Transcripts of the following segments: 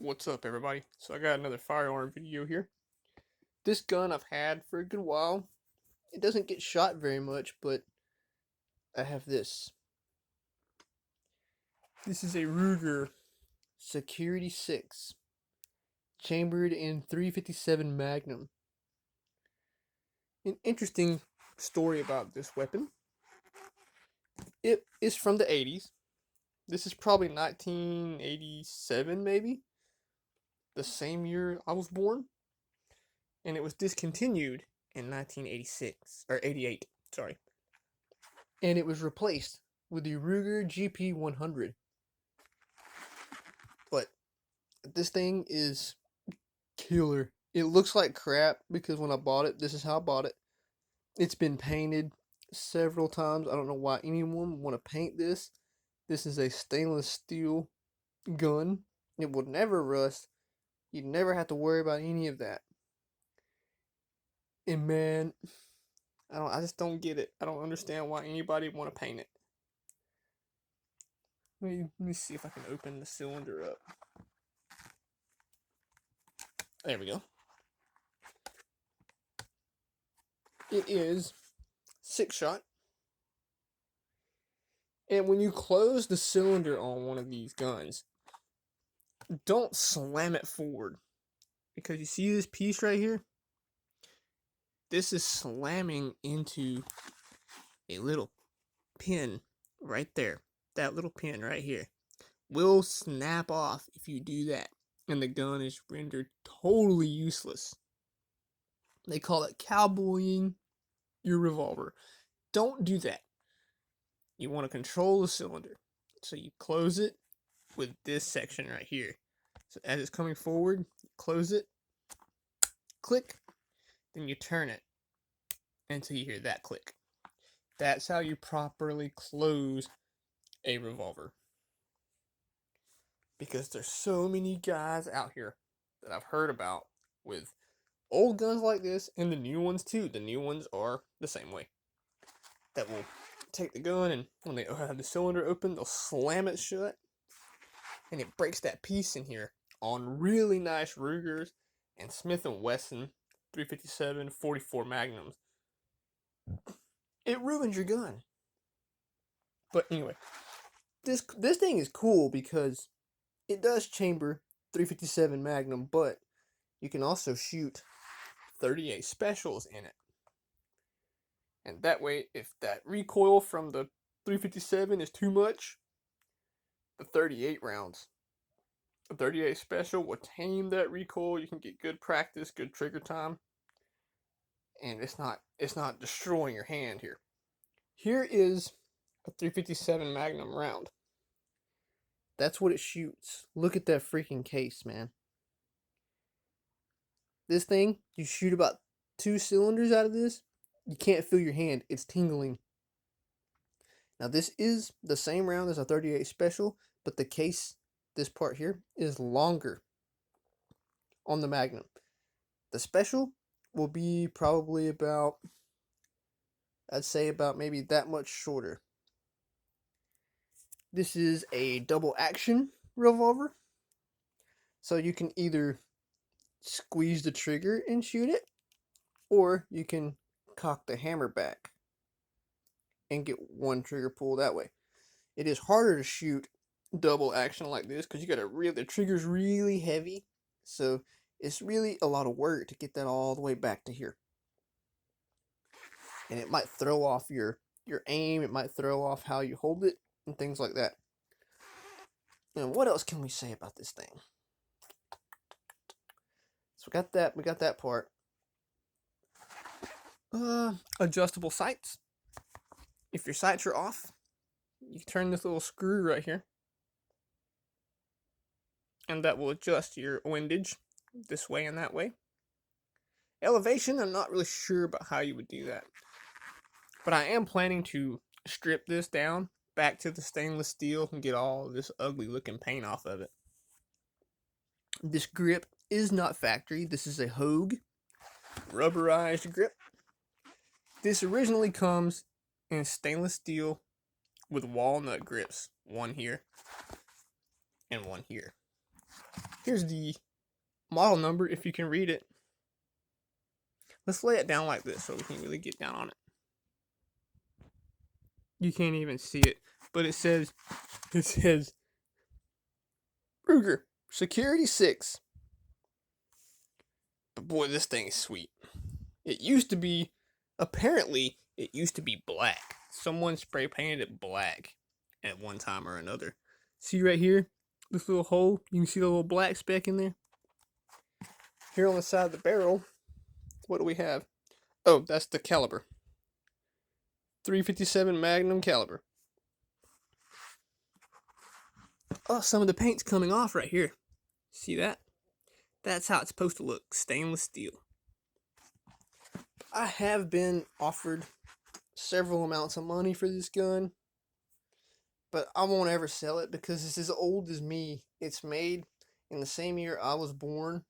What's up, everybody? So I got another firearm video here. This gun I've had for a good while. It doesn't get shot very much, but I have this. This is a Ruger Security 6, chambered in .357 Magnum. An interesting story about this weapon. It is from the 80s. This is probably 1987, maybe? The same year I was born. And it was discontinued in 1986 or 88, sorry. And it was replaced with the Ruger GP 100. But this thing is killer. It looks like crap because when I bought it, this is how I bought it. It's been painted several times. I don't know why anyone would want to paint this. This is a stainless steel gun. It will never rust. You never have to worry about any of that. And man, I just don't get it. I don't understand why anybody would want to paint it. Let me see if I can open the cylinder up. There we go. It is 6-shot. And when you close the cylinder on one of these guns, don't slam it forward. Because you see this piece right here? This is slamming into a little pin right there. That little pin right here will snap off if you do that. And the gun is rendered totally useless. They call it cowboying your revolver. Don't do that. You want to control the cylinder. So you close it with this section right here. So as it's coming forward, close it, click, then you turn it until you hear that click. That's how you properly close a revolver. Because there's so many guys out here that I've heard about with old guns like this, and the new ones too. The new ones are the same way. That will take the gun, and when they have the cylinder open, they'll slam it shut, and it breaks that piece in here on really nice Rugers and Smith & Wesson 357 44 Magnums. It ruins your gun. But anyway, this thing is cool because it does chamber 357 Magnum, but you can also shoot 38 specials in it. And that way, if that recoil from the 357 is too much, the 38 rounds, the 38 special will tame that recoil. You can get good practice, good trigger time, and it's not destroying your hand here. Here is a 357 Magnum round. That's what it shoots. Look at that freaking case, man. This thing, you shoot about 2 cylinders out of this, you can't feel your hand. It's tingling. Now, this is the same round as a 38 special, but the case, this part here, is longer on the Magnum. The special will be probably about, I'd say about maybe that much shorter. This is a double action revolver. So you can either squeeze the trigger and shoot it, or you can cock the hammer back and get one trigger pull that way. It is harder to shoot double action like this because you gotta the trigger's really heavy, so it's really a lot of work to get that all the way back to here. And it might throw off your aim, it might throw off how you hold it, and things like that. And what else can we say about this thing? So we got that part. Adjustable sights. If your sights are off, you turn this little screw right here, and that will adjust your windage this way and that way. Elevation, I'm not really sure about how you would do that, but I am planning to strip this down back to the stainless steel and get all this ugly looking paint off of it. This grip is not factory. This is a Hogue rubberized grip. This originally comes in stainless steel with walnut grips. One here and one here. Here's the model number if you can read it. Let's lay it down like this so we can really get down on it. You can't even see it, but it says Ruger Security 6. But boy, this thing is sweet. It used to be, apparently, it used to be black. Someone spray painted it black at one time or another. See right here, this little hole? You can see the little black speck in there. Here on the side of the barrel, what do we have? Oh, that's the caliber. 357 Magnum caliber. Oh, some of the paint's coming off right here. See that? That's how it's supposed to look, stainless steel. I have been offered several amounts of money for this gun, but I won't ever sell it because it's as old as me. It's made in the same year I was born,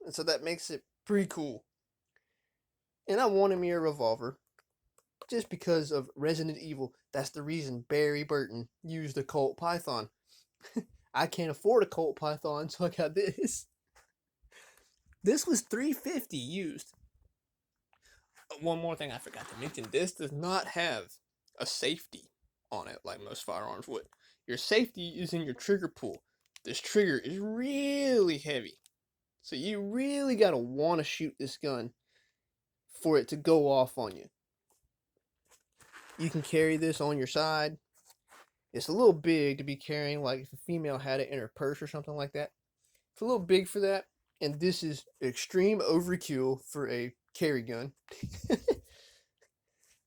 and so that makes it pretty cool. And I wanted me a revolver just because of Resident Evil. That's the reason Barry Burton used a Colt Python. I can't afford a Colt Python, so I got this. This was $350 used. One more thing I forgot to mention. This does not have a safety on it like most firearms would. Your safety is in your trigger pull. This trigger is really heavy. So you really got to want to shoot this gun for it to go off on you. You can carry this on your side. It's a little big to be carrying, like if a female had it in her purse or something like that. It's a little big for that. And this is extreme overkill for a carry gun.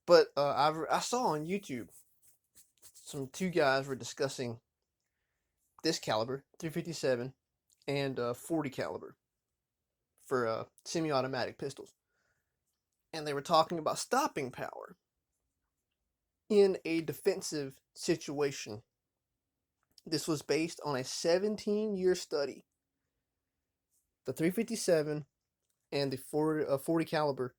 But I saw on YouTube two guys were discussing this caliber, 357, and 40 caliber for semi-automatic pistols. And they were talking about stopping power in a defensive situation. This was based on a 17-year study. The 357 and the 40 caliber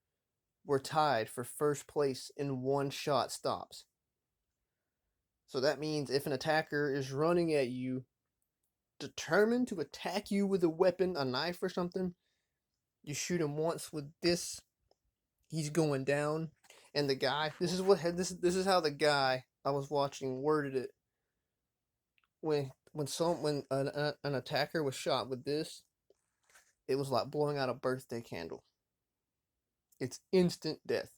were tied for first place in one-shot stops. So that means if an attacker is running at you, determined to attack you with a weapon, a knife or something, you shoot him once with this, he's going down. And the guy, this is how the guy I was watching worded it. When an attacker was shot with this, it was like blowing out a birthday candle. It's instant death.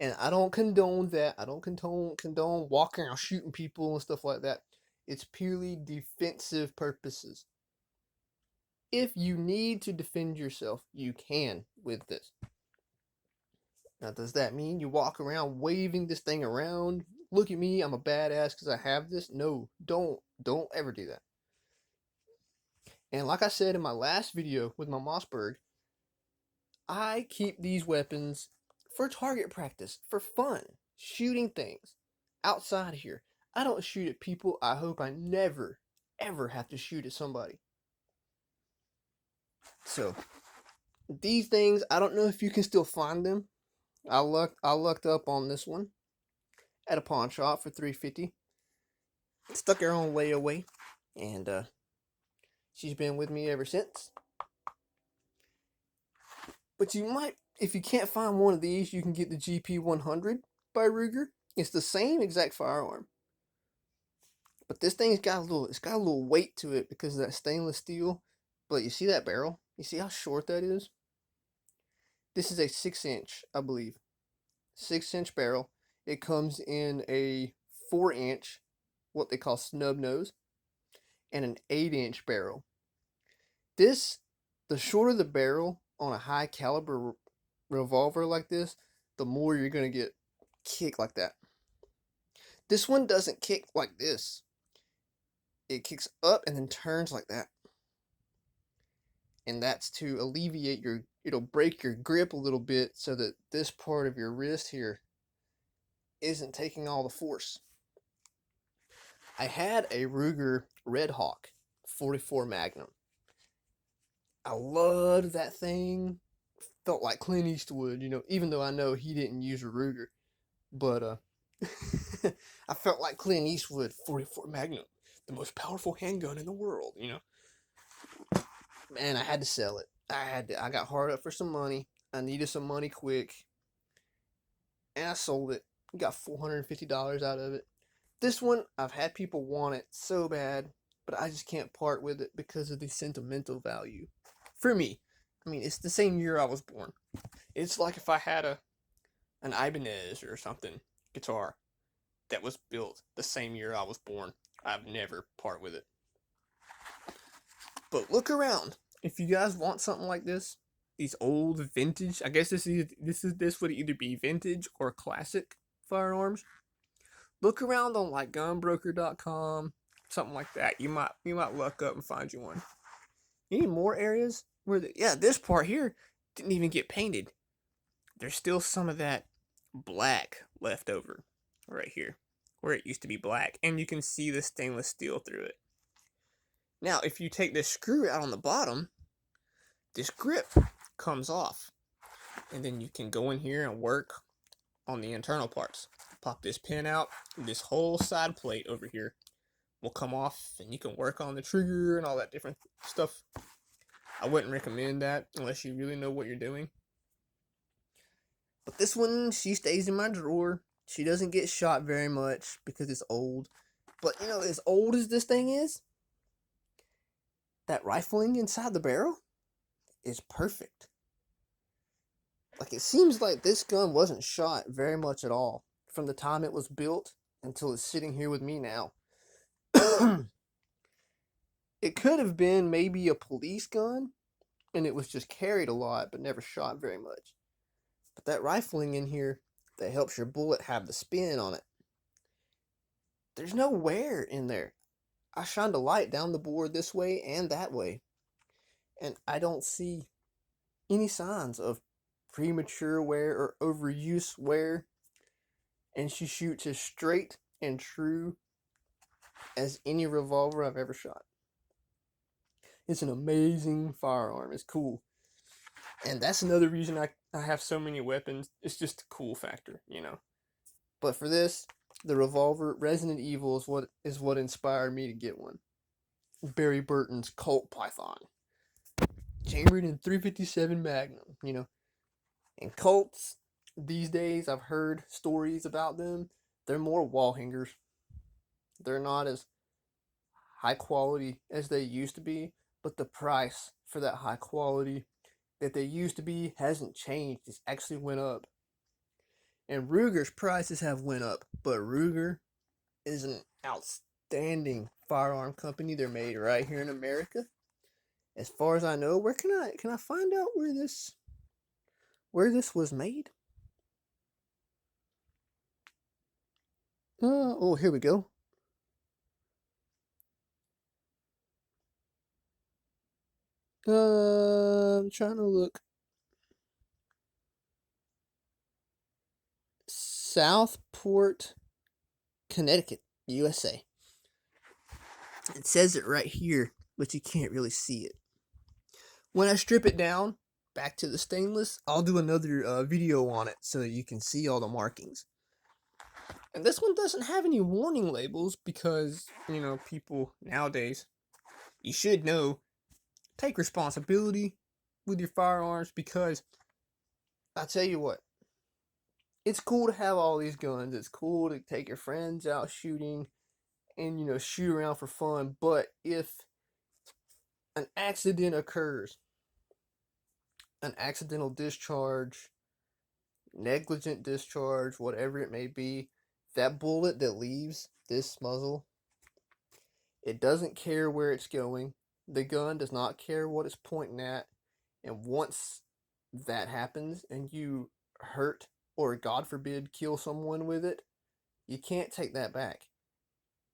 And I don't condone that. I don't condone walking around shooting people and stuff like that. It's purely defensive purposes. If you need to defend yourself, you can with this. Now, does that mean you walk around waving this thing around? Look at me, I'm a badass because I have this? No, don't ever do that. And like I said in my last video with my Mossberg, I keep these weapons for target practice, for fun, shooting things outside here. I don't shoot at people. I hope I never, ever have to shoot at somebody. So, these things, I don't know if you can still find them. I lucked up on this one at a pawn shop for $350. Stuck her on layaway, and she's been with me ever since. But you might, if you can't find one of these, you can get the GP100 by Ruger. It's the same exact firearm, but this thing's got a little weight to it because of that stainless steel. But you see that barrel? You see how short that is? This is a 6-inch, I believe. 6-inch barrel. It comes in a 4-inch, what they call snub nose, and an 8-inch barrel. The shorter the barrel on a high caliber revolver like this, the more you're going to get kick like that. This one doesn't kick like this. It kicks up and then turns like that. And that's to alleviate it'll break your grip a little bit so that this part of your wrist here isn't taking all the force. I had a Ruger Red Hawk 44 Magnum. I loved that thing. Felt like Clint Eastwood, even though I know he didn't use a Ruger. But I felt like Clint Eastwood 44 Magnum, the most powerful handgun in the world, Man, I had to sell it. I got hard up for some money. I needed some money quick, and I sold it. Got $450 out of it. This one, I've had people want it so bad, but I just can't part with it because of the sentimental value. For me, I mean, it's the same year I was born. It's like if I had an Ibanez or something guitar that was built the same year I was born. I'd never part with it. But look around. If you guys want something like this, these old vintage, I guess this would either be vintage or classic firearms. Look around on like gunbroker.com, something like that. You might luck up and find you one. You need more areas where this part here didn't even get painted. There's still some of that black left over right here where it used to be black, and you can see the stainless steel through it. Now, if you take this screw out on the bottom, this grip comes off, and then you can go in here and work on the internal parts. Pop this pin out, this whole side plate over here will come off, and you can work on the trigger and all that different stuff. I wouldn't recommend that unless you really know what you're doing. But this one, she stays in my drawer. She doesn't get shot very much because it's old. But, as old as this thing is, that rifling inside the barrel is perfect. Like, it seems like this gun wasn't shot very much at all from the time it was built until it's sitting here with me now. It could have been maybe a police gun, and it was just carried a lot but never shot very much. But that rifling in here that helps your bullet have the spin on it, there's no wear in there. I shined a light down the board this way and that way, and I don't see any signs of premature wear or overuse wear. And she shoots as straight and true as any revolver I've ever shot. It's an amazing firearm. It's cool. And that's another reason I have so many weapons. It's just a cool factor, But for this, the revolver, Resident Evil is what inspired me to get one. Barry Burton's Colt Python. Chambered in .357 Magnum, And Colts, these days, I've heard stories about them. They're more wall hangers. They're not as high quality as they used to be, but the price for that high quality that they used to be hasn't changed. It's actually went up. And Ruger's prices have went up, but Ruger is an outstanding firearm company. They're made right here in America. As far as I know, where can I find out where this was made? Here we go. I'm trying to look. Southport, Connecticut, USA. It says it right here, but you can't really see it. When I strip it down back to the stainless, I'll do another video on it so that you can see all the markings. And this one doesn't have any warning labels because, people nowadays, you should know, take responsibility with your firearms, because I tell you what, it's cool to have all these guns. It's cool to take your friends out shooting and, shoot around for fun. But if an accident occurs, an accidental discharge, negligent discharge, whatever it may be, that bullet that leaves this muzzle, it doesn't care where it's going. The gun does not care what it's pointing at. And once that happens and you hurt or, God forbid, kill someone with it, you can't take that back.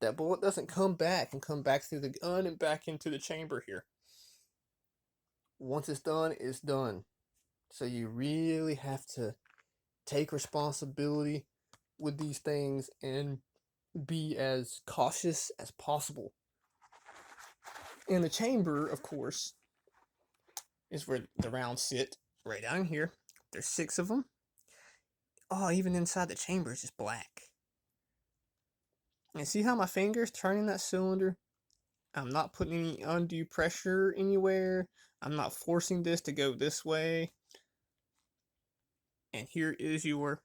That bullet doesn't come back through the gun and back into the chamber here. Once it's done, it's done. So you really have to take responsibility with these things and be as cautious as possible. And the chamber, of course, is where the rounds sit, right down here. There's 6 of them. Oh, even inside the chamber is just black. And see how my finger's turning that cylinder? I'm not putting any undue pressure anywhere. I'm not forcing this to go this way. And here is your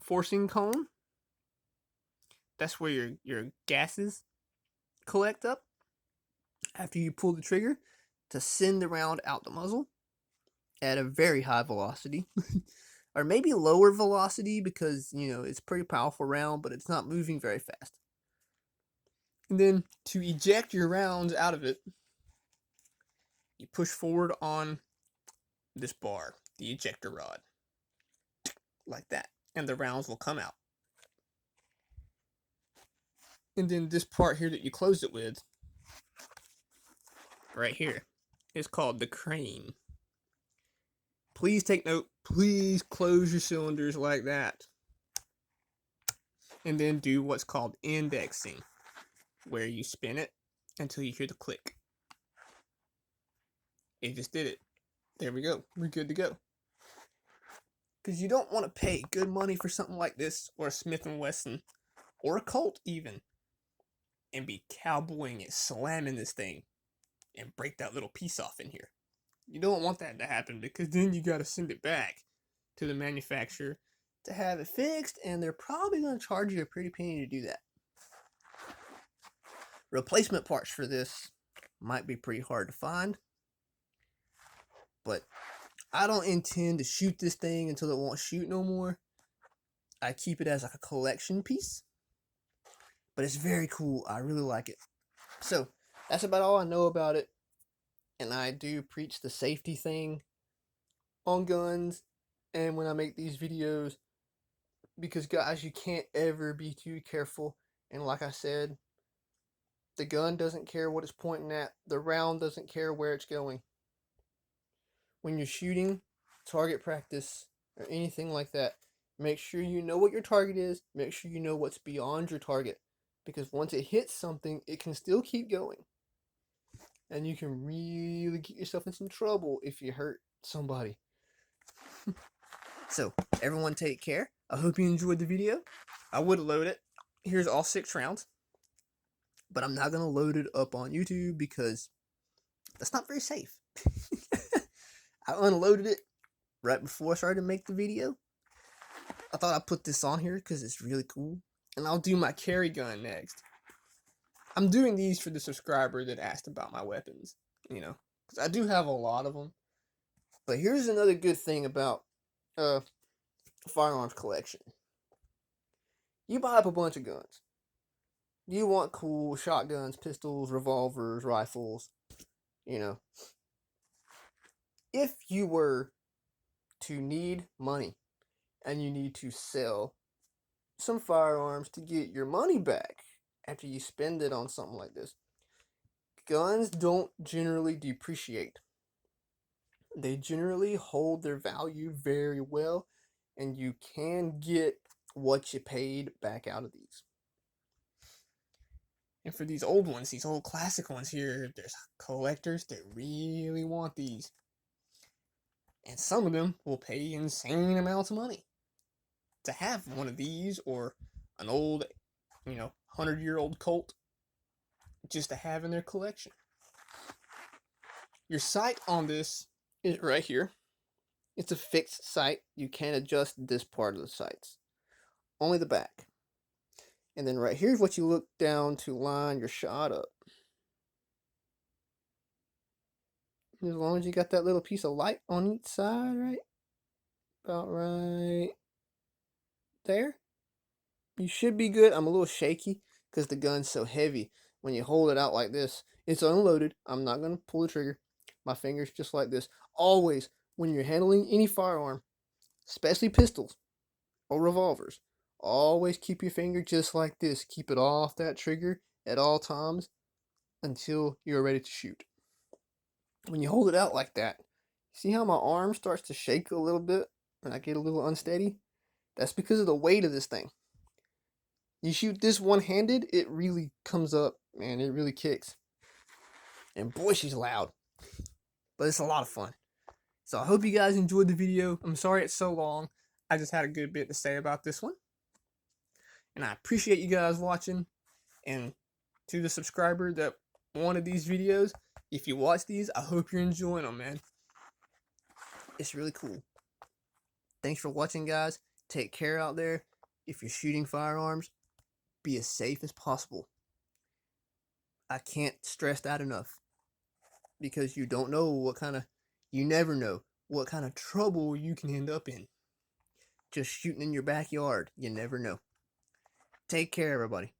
forcing cone. That's where your gases collect up after you pull the trigger to send the round out the muzzle at a very high velocity. Or maybe lower velocity because, it's a pretty powerful round, but it's not moving very fast. And then to eject your rounds out of it, you push forward on this bar, the ejector rod, like that, and the rounds will come out. And then this part here that you close it with, right here, is called the crane. Please take note, please close your cylinders like that. And then do what's called indexing, where you spin it until you hear the click. It just did it. There we go. We're good to go. Because you don't want to pay good money for something like this, or a Smith & Wesson, or a Colt even, and be cowboying it, slamming this thing, and break that little piece off in here. You don't want that to happen, because then you got to send it back to the manufacturer to have it fixed, and they're probably going to charge you a pretty penny to do that. Replacement parts for this might be pretty hard to find, but I don't intend to shoot this thing until it won't shoot no more. I keep it as like a collection piece, but it's very cool. I really like it. So that's about all I know about it, and I do preach the safety thing on guns and when I make these videos, because guys, you can't ever be too careful. And like I said, the gun doesn't care what it's pointing at. The round doesn't care where it's going. When you're shooting, target practice, or anything like that, make sure you know what your target is. Make sure you know what's beyond your target. Because once it hits something, it can still keep going. And you can really get yourself in some trouble if you hurt somebody. So, everyone take care. I hope you enjoyed the video. I would load it. Here's all 6 rounds. But I'm not going to load it up on YouTube because that's not very safe. I unloaded it right before I started to make the video. I thought I'd put this on here because it's really cool. And I'll do my carry gun next. I'm doing these for the subscriber that asked about my weapons, because I do have a lot of them. But here's another good thing about firearms collection. You buy up a bunch of guns. You want cool shotguns, pistols, revolvers, rifles, If you were to need money and you need to sell some firearms to get your money back after you spend it on something like this, guns don't generally depreciate. They generally hold their value very well, and you can get what you paid back out of these. And for these old ones, these old classic ones here, there's collectors that really want these. And some of them will pay insane amounts of money to have one of these, or an old, 100-year-old Colt, just to have in their collection. Your sight on this is right here. It's a fixed sight. You can't adjust this part of the sights. Only the back. And then right here's what you look down to line your shot up. As long as you got that little piece of light on each side, right? About right there. You should be good. I'm a little shaky because the gun's so heavy. When you hold it out like this, it's unloaded. I'm not going to pull the trigger. My fingers just like this. Always, when you're handling any firearm, especially pistols or revolvers, always keep your finger just like this. Keep it off that trigger at all times until you're ready to shoot. When you hold it out like that, see how my arm starts to shake a little bit and I get a little unsteady? That's because of the weight of this thing. You shoot this one-handed, it really comes up, man. It really kicks. And boy, she's loud. But it's a lot of fun. So I hope you guys enjoyed the video. I'm sorry it's so long. I just had a good bit to say about this one. And I appreciate you guys watching. And to the subscriber that one of these videos. If you watch these, I hope you're enjoying them, man. It's really cool. Thanks for watching, guys. Take care out there. If you're shooting firearms, be as safe as possible. I can't stress that enough, because you don't know you never know what kind of trouble you can end up in. Just shooting in your backyard, you never know. Take care, everybody.